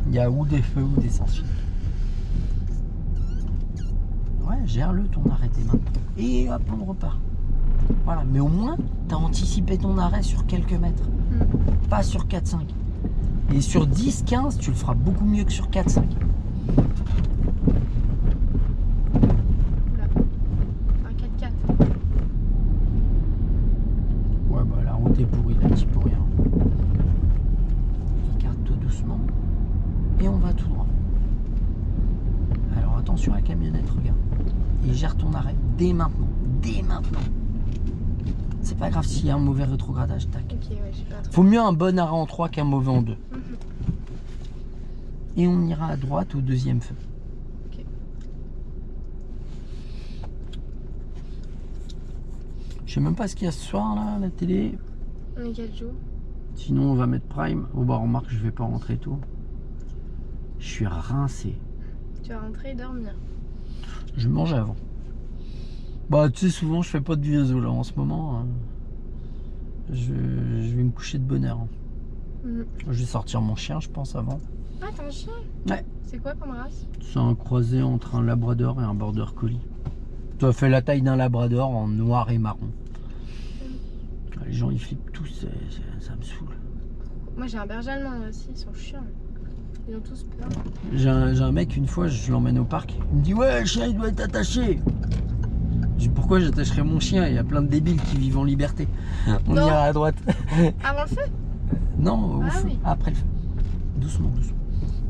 Il y a ou des feux ou des sens uniques. Ouais, gère-le ton arrêt tes mains. Et hop, on repart. Voilà, mais au moins, tu as anticipé ton arrêt sur quelques mètres. Pas sur 4-5. Et sur 10-15, tu le feras beaucoup mieux que sur 4-5. Oula. Un 4x4. Ouais, bah la route est pourrie, là, t'y pour rien. Écarte-toi doucement. Et on va tout droit. Alors attention à la camionnette, regarde. Et gère ton arrêt dès maintenant. Dès maintenant. C'est pas grave s'il y a un mauvais rétrogradage, tac. Ok, ouais, j'ai pas trop. Faut mieux un bon arrêt en 3 qu'un mauvais en 2. Mhm. Et on ira à droite au deuxième feu. Ok. Je sais même pas ce qu'il y a ce soir là, à la télé. On est quel jour? Sinon on va mettre Prime. Oh bah remarque, je vais pas rentrer tôt. Je suis rincé. Tu vas rentrer et dormir. Je mange avant. Bah tu sais, souvent je fais pas de vidéo là en ce moment. Je vais me coucher de bonne heure. Mhm. Je vais sortir mon chien, je pense, avant. Ah, t'as un chien? Ouais. C'est quoi comme race? C'est un croisé entre un labrador et un border collie. Ça fait la taille d'un labrador en noir et marron. Les gens ils flippent tous, ça me saoule. Moi j'ai un berger allemand aussi, ils sont chiants. Ils ont tous peur. J'ai un mec, une fois, je l'emmène au parc. Il me dit ouais, le chien il doit être attaché. Je dis pourquoi j'attacherais mon chien? Il y a plein de débiles qui vivent en liberté. On Non. ira à droite. Avant le feu? Non, au Ah feu. oui. Après le feu. Doucement, doucement.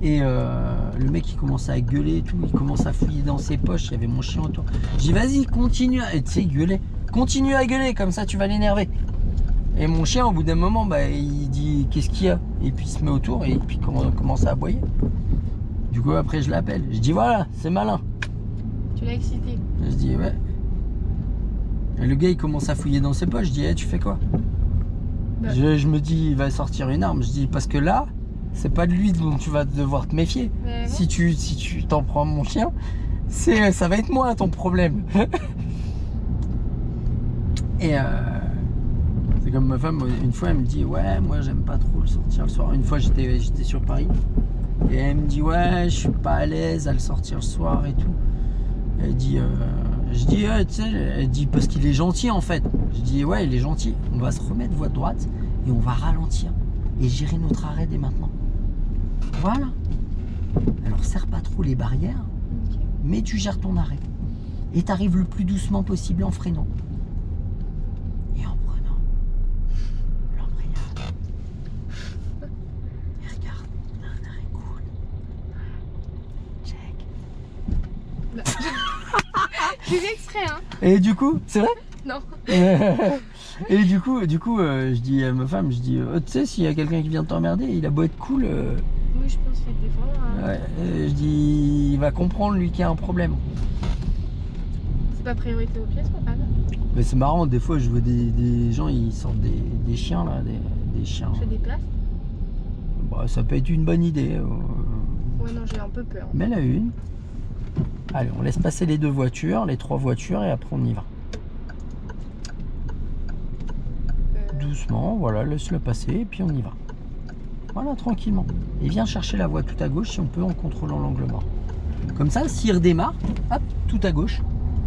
Et le mec il commence à gueuler et tout, il commence à fouiller dans ses poches, il y avait mon chien autour. Je dis vas-y, continue à... Et tu sais, il gueulait. Continue à gueuler, comme ça tu vas l'énerver. Et mon chien au bout d'un moment, bah, il dit qu'est-ce qu'il y a? Et puis il se met autour et puis commence à aboyer. Du coup après je l'appelle, je dis voilà, c'est malin. Tu l'as excité. Je dis ouais. Et le gars il commence à fouiller dans ses poches, je dis tu fais quoi? Bah. Je me dis il va sortir une arme, je dis parce que là, c'est pas de lui dont tu vas devoir te méfier. Mais Si tu t'en prends mon chien, ça va être moi ton problème. Et c'est comme ma femme, une fois elle me dit ouais moi j'aime pas trop le sortir le soir. Une fois j'étais sur Paris et elle me dit ouais je suis pas à l'aise à le sortir le soir et tout. Elle dit je dis tu sais, elle dit parce qu'il est gentil en fait. Je dis ouais il est gentil. On va se remettre voie de droite et on va ralentir et gérer notre arrêt dès maintenant. Voilà. Alors serre pas trop les barrières, Ok. mais tu gères ton arrêt. Et tu arrives le plus doucement possible en freinant. Et en prenant l'embrayage. Et regarde, on a un arrêt cool. Check. J'ai fait exprès, hein? Et du coup, c'est vrai? Non. Et du coup, je dis à ma femme, je dis, tu sais, s'il y a quelqu'un qui vient t'emmerder, il a beau être cool, Oui, je pense qu'il te défendra. Hein. ouais, je dis, il va comprendre lui qu'il y a un problème. C'est pas priorité aux pièces, mon père. Mais c'est marrant, des fois je vois des gens, ils sortent des chiens là, des chiens. Je fais des places. Bah, ça peut être une bonne idée. Ouais, non, j'ai un peu peur. Mais la une. Allez, on laisse passer les 2 voitures, les 3 voitures et après on y va. Doucement, voilà, laisse-le passer et puis on y va. Voilà, tranquillement. Et viens chercher la voie tout à gauche si on peut en contrôlant l'angle mort. Comme ça, s'il redémarre, hop, tout à gauche.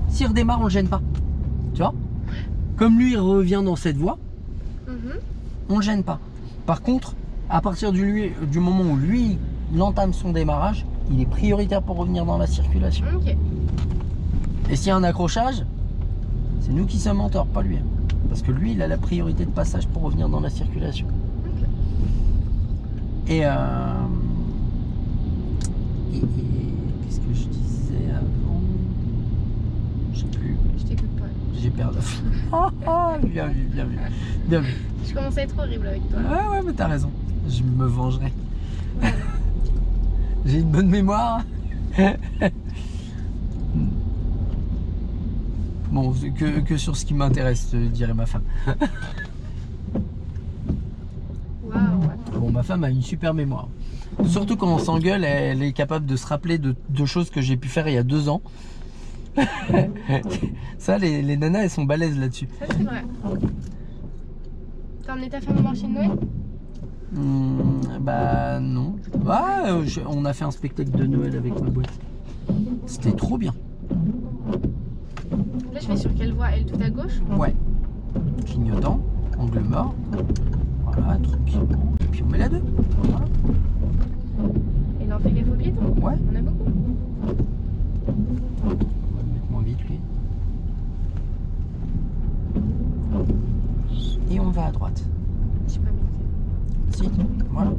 S'il redémarre, on le gêne pas. Tu vois? Comme lui, il revient dans cette voie, on le gêne pas. Par contre, à partir du moment où lui, il entame son démarrage, il est prioritaire pour revenir dans la circulation. Ok. Et s'il y a un accrochage, c'est nous qui sommes en tort, pas lui. Parce que lui, il a la priorité de passage pour revenir dans la circulation. Ok. Et qu'est-ce que je disais avant? Je sais plus. Je t'écoute pas. J'ai perdu. Bien vu, bien vu. Bien vu. Je commence à être horrible avec toi. Ouais, mais t'as raison. Je me vengerai. Voilà. J'ai une bonne mémoire. Bon, c'est que sur ce qui m'intéresse, dirait ma femme. Waouh. Bon, bon, ma femme a une super mémoire. Surtout quand on s'engueule, elle est capable de se rappeler de choses que j'ai pu faire il y a 2 ans. Ça, les nanas, elles sont balèzes là-dessus. Ça, c'est vrai. T'as emmené ta femme au marché de Noël? Bah non. Ah, on a fait un spectacle de Noël avec ma boîte. C'était trop bien. Là, je vais sur quelle voie? Elle tout à gauche? Ouais. Clignotant, angle mort. Voilà, tranquillement. Et puis on met la 2. Voilà. Et là, on fait gaffe aux piétons? Ouais. On a beaucoup. On va le mettre moins vite lui. Et on va à droite. Je sais pas, mais Si, voilà.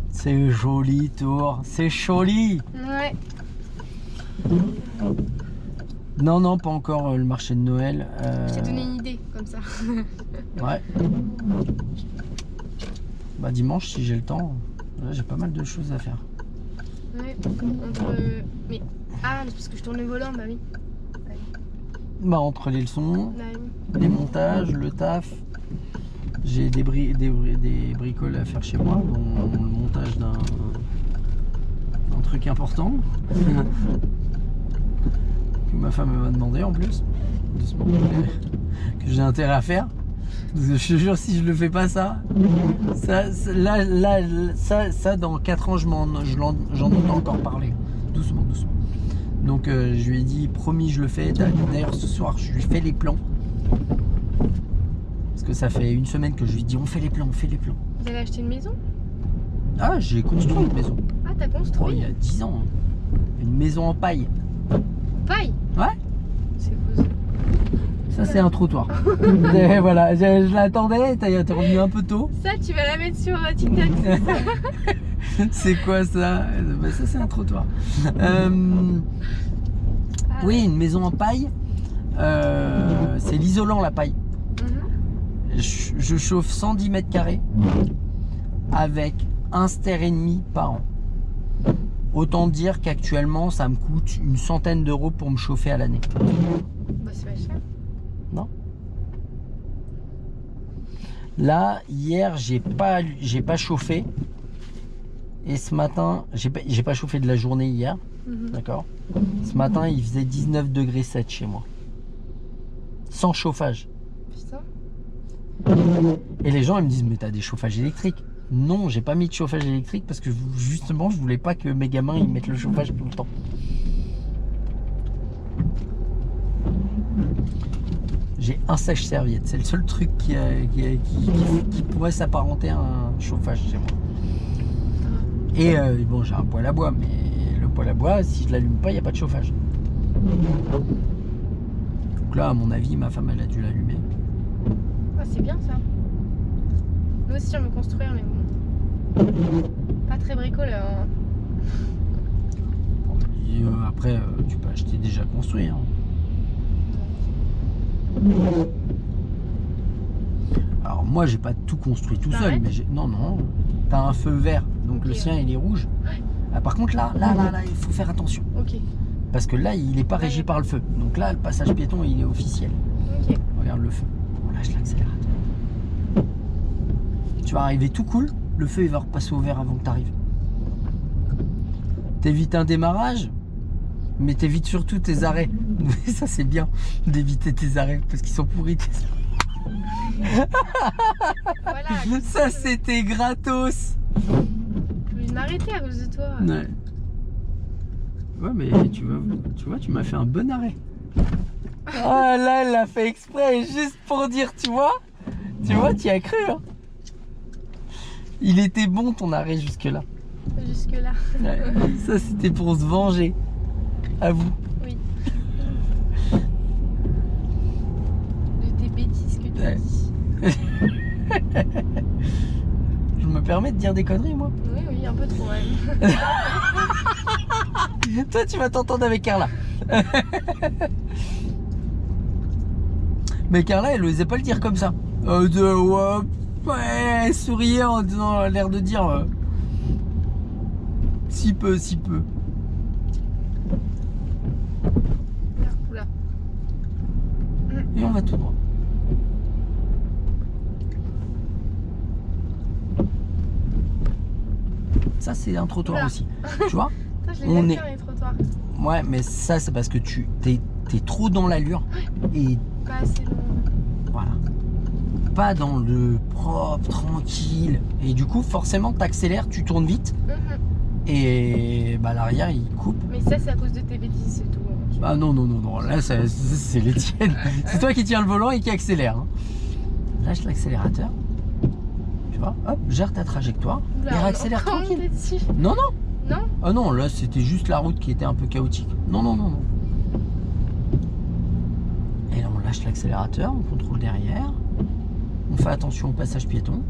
C'est joli, Tours. C'est joli. ouais. Non, non, pas encore le marché de Noël. Je t'ai donné une idée, comme ça. Ouais. Bah dimanche, si j'ai le temps, là j'ai pas mal de choses à faire. Ouais, mais... Ah, c'est parce que je tourne le volant, bah oui. Bah entre les leçons, Bah oui. les montages, le taf, j'ai des bricoles à faire chez moi, dont le montage d'un truc important. Que ma femme m'a demandé en plus, doucement, que j'ai intérêt à faire. Parce que je te jure, si je le fais pas ça dans 4 ans, j'en entends encore parler. Doucement, doucement. Donc je lui ai dit, promis, je le fais. D'ailleurs, ce soir, je lui fais les plans. Parce que ça fait 1 semaine que je lui dis, on fait les plans, on fait les plans. Vous allez acheter une maison? Ah, j'ai construit une maison. Ah, t'as Oh, construit? il y a 10 ans. Une maison en paille. Paille? Ouais. C'est beau. Ça, c'est un trottoir. Et voilà, je l'attendais, t'es revenu un peu tôt. Ça, tu vas la mettre sur TikTok, c'est ça? C'est quoi ça? Bah, ça, c'est un trottoir. Oui, une maison en paille. C'est l'isolant, la paille. Je chauffe 110 mètres carrés avec 1,5 ster par an. Autant dire qu'actuellement, ça me coûte une centaine d'euros pour me chauffer à l'année. Bah, c'est pas cher. Non. Là, hier, j'ai pas chauffé. Et ce matin, j'ai pas chauffé de la journée hier. D'accord. Ce matin, il faisait 19 degrés 7 chez moi. Sans chauffage. Putain. Et les gens, ils me disent, mais t'as des chauffages électriques? Non, j'ai pas mis de chauffage électrique parce que justement, je voulais pas que mes gamins ils mettent le chauffage tout le temps. J'ai un sèche-serviette, c'est le seul truc qui pourrait s'apparenter à un chauffage chez moi. Et bon, j'ai un poêle à bois, mais le poêle à bois, si je l'allume pas, il n'y a pas de chauffage. Donc là, à mon avis, ma femme, elle a dû l'allumer. Ah, c'est bien ça. Nous aussi, on veut construire, mais bon. Pas très bricoleur. Hein. Et, après, tu peux acheter déjà construit. Hein. Alors moi, j'ai pas tout construit tout seul, mais non, non. T'as un feu vert, donc le sien, il est rouge. Ah, par contre, là, il faut faire attention. Ok. Parce que là, il est pas régi par le feu. Donc là, le passage piéton, il est officiel. Ok. Regarde le feu. On lâche l'accélérateur. Tu vas arriver tout cool, le feu il va repasser au vert avant que tu arrives. T'évites un démarrage, mais t'évites surtout tes arrêts. Ça c'est bien d'éviter tes arrêts parce qu'ils sont pourris. Voilà. Ça c'était gratos. Je voulais m'arrêter à cause de toi. Ouais. Ouais, mais tu vois, tu m'as fait un bon arrêt. Ah là, elle l'a fait exprès, juste pour dire, tu vois, tu y as cru, hein. Il était bon ton arrêt jusque-là. Jusque-là. Ouais, ça, c'était pour se venger. À vous. Oui. De tes bêtises que tu dis. Je me permets de dire des conneries, moi. Oui, oui, un peu trop, même. Toi, tu vas t'entendre avec Carla. Mais Carla, elle osait pas le dire comme ça. Ouais, souriait en disant l'air de dire si peu, si peu. Oula. Et on va tout droit. ça c'est un trottoir Oula. aussi. Tu vois? Putain, je les On aime est- bien les trottoirs. Ouais, mais ça c'est parce que t'es trop dans l'allure et Pas assez long. voilà. Pas dans le propre, tranquille. Et du coup, forcément, t'accélères, tu tournes vite et bah l'arrière il coupe. Mais ça, c'est à cause de tes bêtises, c'est tout. Ah non, non, non, non, là c'est les tiennes. C'est toi qui tiens le volant et qui accélère. Hein. Lâche l'accélérateur. Tu vois, hop, gère ta trajectoire et réaccélère tranquille. Non, non. Non. Ah non, là c'était juste la route qui était un peu chaotique. Non, non, non, non. Et là on lâche l'accélérateur, on contrôle derrière. On fait attention au passage piéton.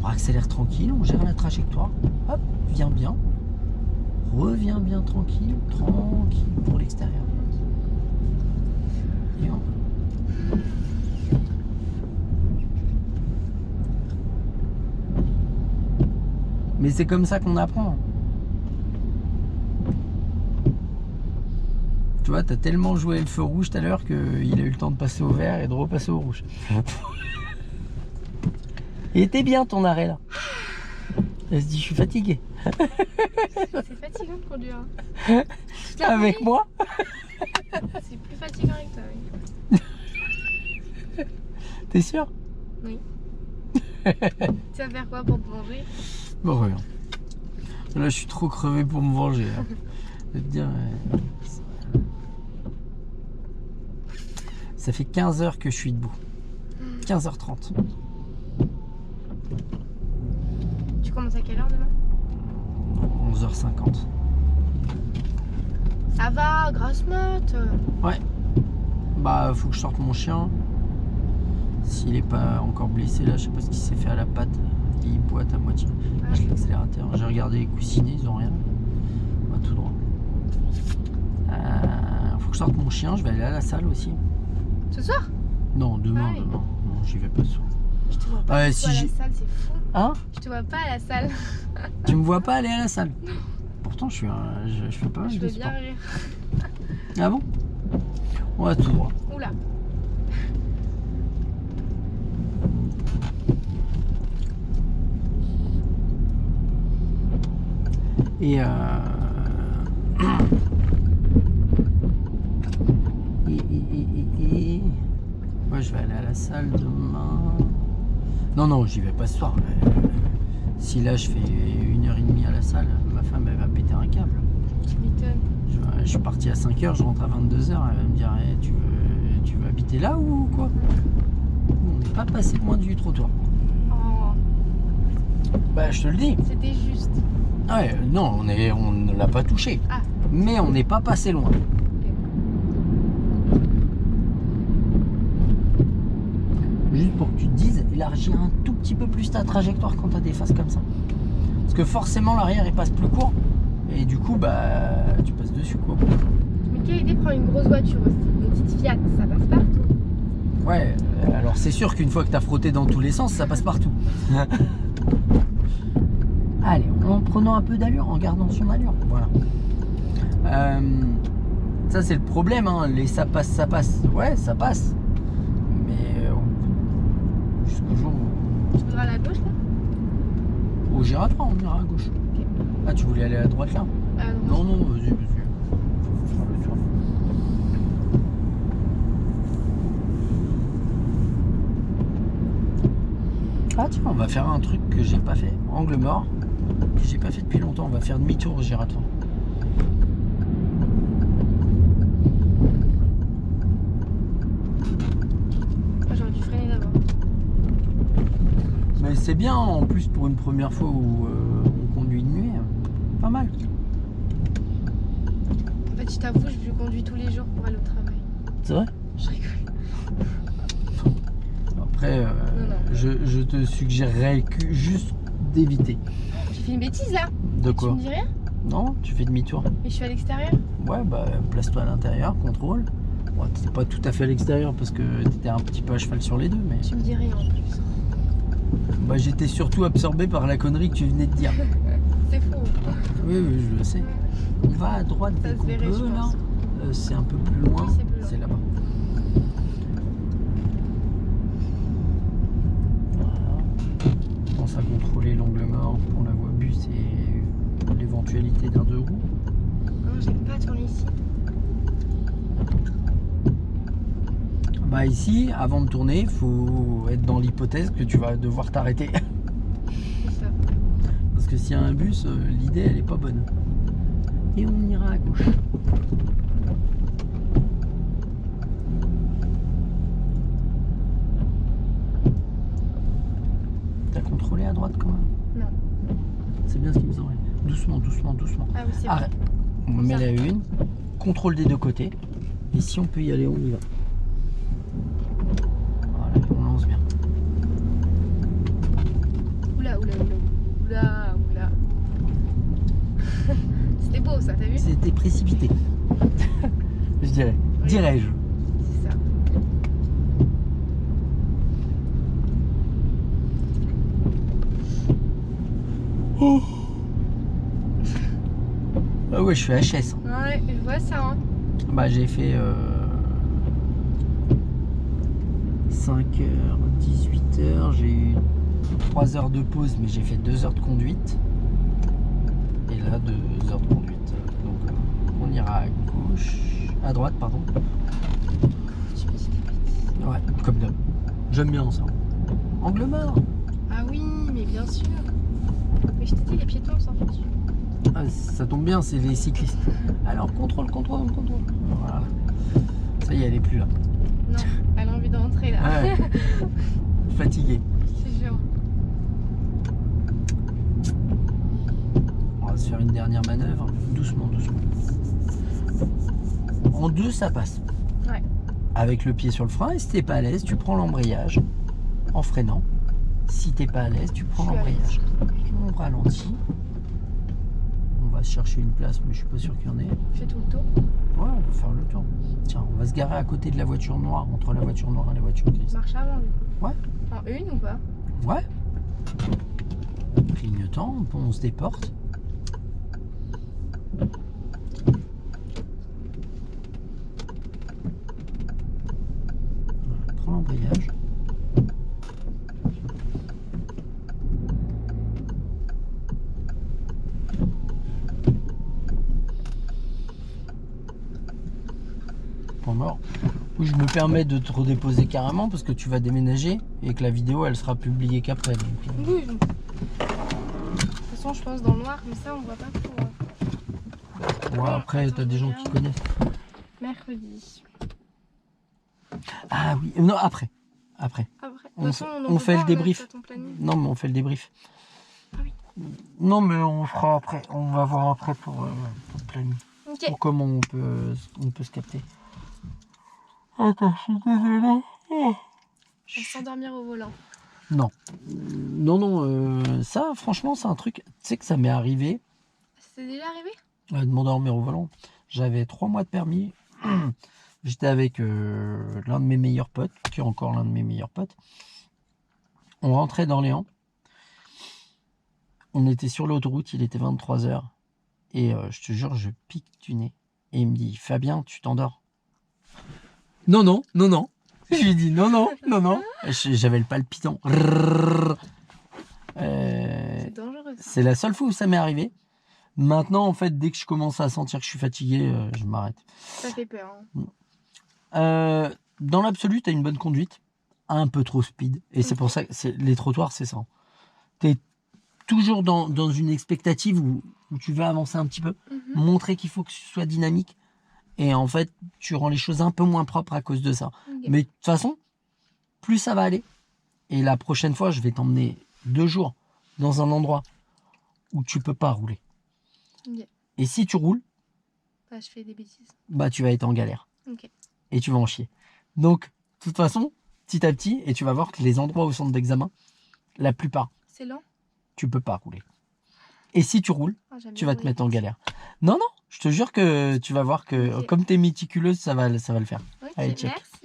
On accélère tranquille, on gère la trajectoire. Hop, viens bien. Reviens bien tranquille, tranquille pour l'extérieur. Et on... Mais c'est comme ça qu'on apprend. Tu vois, t'as tellement joué le feu rouge tout à l'heure qu'il a eu le temps de passer au vert et de repasser au rouge. Il était bien ton arrêt là. Elle se dit, je suis fatigué. C'est fatigant de conduire. Je t'ai Avec appris. moi? C'est plus fatigant avec toi. Oui. T'es sûr? Oui. Tu vas faire quoi pour te venger? Bon, regarde. Là, je suis trop crevé pour me venger. Hein. Je vais te dire. Ça fait 15 heures que je suis debout. 15h30. Tu commences à quelle heure demain? 11h50. Ça va, grasse mat. Ouais. Bah, faut que je sorte mon chien. S'il est pas encore blessé, là, je sais pas ce qu'il s'est fait à la patte. Il boite à moitié. Lâche l'accélérateur. J'ai regardé les coussinets, ils ont rien. On va tout droit. Faut que je sorte mon chien. Je vais aller à la salle aussi. Ce soir? Non, demain, Ah oui. demain. Non, j'y vais pas ce soir. Je te vois pas Ouais, du tout si à la j'ai- salle, c'est fou. Hein? Je te vois pas à la salle. Tu me vois pas aller à la salle? Pourtant, je fais pas mal Je de veux bien sport. rire. Ah bon? On va tout droit. Oula. Et ouais, je vais aller à la salle demain. Non, non, j'y vais pas ce soir. Si là je fais 1h30 à la salle, ma femme elle va péter un câble. Tu m'étonnes. Je suis parti à 5h, je rentre à 22h, elle va me dire eh, tu veux habiter là ou quoi? On n'est pas passé loin du trottoir. Oh, Bah je te le dis. c'était juste. Ouais, non, on ne l'a pas touché. Ah. Mais on n'est pas passé loin. Juste pour que tu te dises, élargis un tout petit peu plus ta trajectoire quand tu as des faces comme ça. Parce que forcément l'arrière il passe plus court. Et du coup, bah tu passes dessus quoi. Mais quelle idée, prendre une grosse voiture aussi. Une petite Fiat, ça passe partout. Ouais, alors c'est sûr qu'une fois que tu as frotté dans tous les sens, ça passe partout. Allez, en prenant un peu d'allure, en gardant son allure. Voilà. Ça c'est le problème, hein. Les ça passe, ça passe. Ouais, ça passe. Mais jusqu'au jour Tu voudras à la gauche là? où j'irai pas, on ira à gauche. Ok. Ah, tu voulais aller à droite là? Ah Non, non, vas-y, vas-y. Faut faire le tour. Ah tiens, on va faire un truc que j'ai pas fait. Angle mort. Que j'ai pas fait depuis longtemps. On va faire demi-tour au giratoire. J'aurais dû freiner d'abord. Mais c'est bien en plus pour une première fois où on conduit de nuit. Pas mal. En fait, je t'avoue, je conduis tous les jours pour aller au travail. C'est vrai? Je rigole. Après, Non. je te suggérerais juste d'éviter. J'ai fait une bêtise là. De Tu quoi? me dis rien? Non, tu fais demi-tour. Mais je suis à l'extérieur. Ouais, bah place-toi à l'intérieur, contrôle. Bon, t'étais pas tout à fait à l'extérieur parce que t'étais un petit peu à cheval sur les deux, mais Tu me dis rien en plus. bah, j'étais surtout absorbé par la connerie que tu venais de dire. C'est faux. Oui, oui, je le sais. On va à droite Ça dès se qu'on verrait, je peut, là. pense. C'est un peu plus loin. Oui, c'est plus loin. C'est là-bas. Voilà. On pense à contrôler l'angle mort pour la voie but. prévu, c'est l'éventualité d'un 2 roues. Non, j'aime pas tourner ici. Bah ici, avant de tourner, il faut être dans l'hypothèse que tu vas devoir t'arrêter. C'est ça. Parce que s'il y a un bus, l'idée elle est pas bonne. Et on ira à gauche. T'as contrôlé à droite quand même? Non. C'est bien ce qu'il me semblait. Doucement, doucement, doucement. Ah oui, c'est Arrête. On met la une. Contrôle des deux côtés. Et si on peut y aller, on y va. Voilà, on lance bien. Oula, oula, oula. Oula, oula. C'était beau ça, t'as vu? C'était précipité. Je dirais. Oui. Dirais-je. C'est ça. Oh. Ah ouais, je suis HS. Ouais, je vois ça. Hein. Bah j'ai fait 5h, 18h, j'ai eu 3 heures de pause, mais j'ai fait 2 heures de conduite. Et là, 2 heures de conduite. Donc on ira à gauche, à droite, pardon. Tu me dis des bêtises. Ouais, comme d'hab. J'aime bien ça. Angle mort. Ah oui, mais bien sûr. Mais je t'ai dit, les piétons, on s'en fout dessus. Ah, ça tombe bien, c'est les cyclistes. Alors contrôle, contrôle, contrôle. Voilà. Ça y est, elle est plus là. Non, elle a envie de rentrer là. Ah ouais. Fatigué. C'est sûr. On va se faire une dernière manœuvre. Doucement, doucement. En 2, ça passe. Ouais. Avec le pied sur le frein. Et si t'es pas à l'aise, tu prends l'embrayage en freinant. Si t'es pas à l'aise, tu prends Je suis à l'embrayage. On ralentit. On va se chercher une place, mais je suis pas sûr qu'il y en ait. Fais tout le tour. Ouais, on va faire le tour. Tiens, on va se garer à côté de la voiture noire, entre la voiture noire et la voiture grise. Marche avant lui. Ouais. En une ou pas? Ouais. Clignotant, on se déporte. Voilà, prends l'embrayage. Point mort. Oui, je me permets de te redéposer carrément parce que tu vas déménager et que la vidéo elle sera publiée qu'après. Donc, Oui. De toute façon, je pense dans le noir, mais ça, on voit pas trop. ouais, après, t'as des gens qui connaissent. Mercredi. Ah oui, non, après. Après. Après. On De toute façon, on peut fait pas le débrief. mettre à ton planning. Non, mais on fait le débrief. Ah oui. Non, mais on fera après. On va voir après pour le planning. Ok. Pour comment on peut se capter. Attends, je suis désolé. On va s'endormir au volant. Non. Non, ça, franchement, c'est un truc. Tu sais que ça m'est arrivé C'est déjà arrivé? de m'endormir au volant. J'avais 3 mois de permis. J'étais avec l'un de mes meilleurs potes, qui est encore l'un de mes meilleurs potes. On rentrait d'Orléans. On était sur l'autoroute, il était 23h. Et je te jure, je pique du nez. Et il me dit, Fabien, tu t'endors? Non, non, non, non. Je lui dis, non, non, non, non. J'avais le palpitant. C'est dangereux. C'est la seule fois où ça m'est arrivé. Maintenant, en fait, dès que je commence à sentir que je suis fatigué, je m'arrête. Ça fait peur. Hein. Dans l'absolu, tu as une bonne conduite, un peu trop speed. Et c'est pour ça que les trottoirs, c'est ça. Tu es toujours dans une expectative où tu veux avancer un petit peu, montrer qu'il faut que ce soit dynamique. Et en fait, tu rends les choses un peu moins propres à cause de ça. Okay. Mais de toute façon, plus ça va aller. Et la prochaine fois, je vais t'emmener 2 jours dans un endroit où tu peux pas rouler. Okay. Et si tu roules, bah, je fais des bêtises. Bah, tu vas être en galère. Okay. Et tu vas en chier. Donc, de toute façon, petit à petit, et tu vas voir que les endroits au centre d'examen, la plupart, c'est lent. Tu peux pas rouler. Et si tu roules, tu vas te mettre en galère. Non, non, je te jure que tu vas voir que comme tu es méticuleuse, ça va le faire. Okay, allez, check. merci.